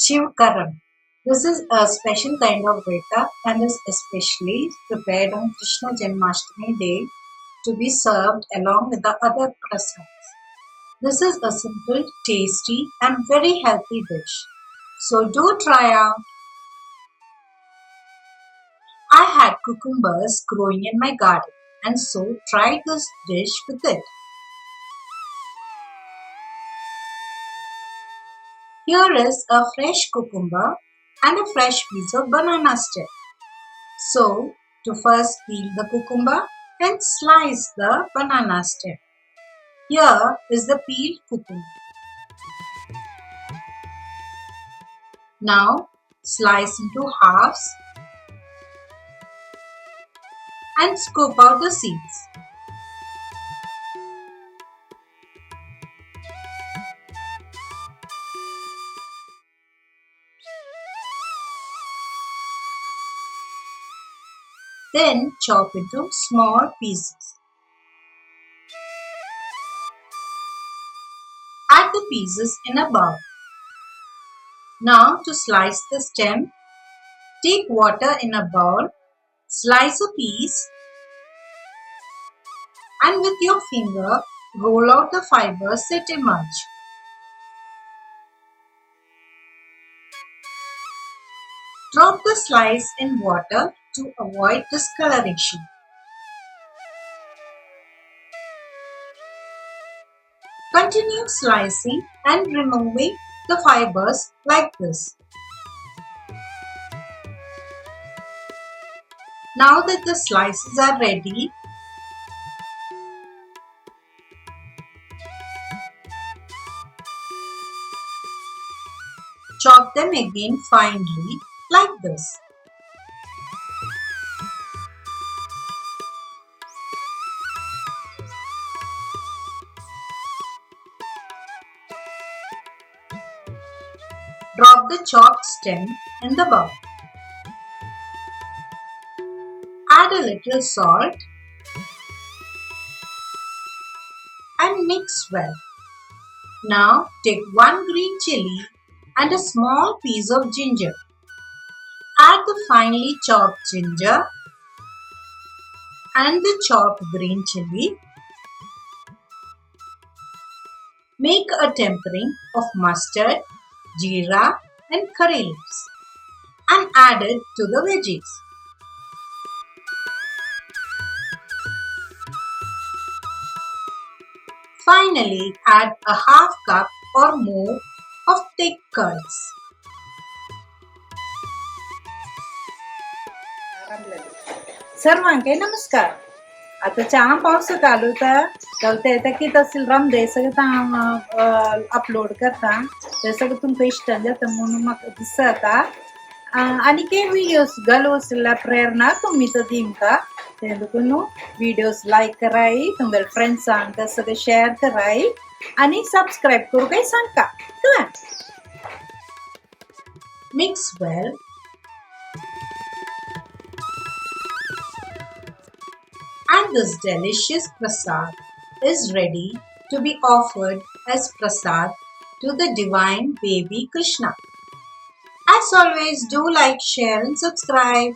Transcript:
Shiv Karn. This is a special kind of raita and is especially prepared on Krishna Janmashtami day to be served along with the other Prasads. This is a simple, tasty and very healthy dish. So do try out. I had cucumbers growing in my garden and so tried this dish with it. Here is a fresh cucumber and a fresh piece of banana stem. So, to first peel the cucumber and slice the banana stem. Here is the peeled cucumber. Now, slice into halves and scoop out the seeds. Then chop into small pieces. Add the pieces in a bowl. Now to slice the stem, take water in a bowl, slice a piece and with your finger roll out the fibers that emerge. Drop the slice in water to avoid discoloration. Continue slicing and removing the fibers like this. Now that the slices are ready, chop them again finely like this. Drop the chopped stem in the bowl. Add a little salt and mix well. Now take one green chilli and a small piece of ginger. Add the finely chopped ginger and the chopped green chilli. Make a tempering of mustard, jeera and curry leaves and add it to the veggies. Finally, add a half cup or more of thick curds. सर्वांके नमस्कार. आता चहा पावस चालू तर कळते की तहसील रामदे सगळं upload करता ते सगळं तुमकां इश्टान जाता म्हणून म्हाका दिसता आनी के व्हिडिओस घालूसला प्रेरणा तुमी तो दिमका ते देखून व्हिडिओस लायक कराय तुमगे फ्रेंड्सांक सगळं शेअर कराय आणि सब्सक्राइब करूंक सांगता. Mix well. And this delicious prasad is ready to be offered as prasad to the divine baby Krishna. As always, do like, share and subscribe.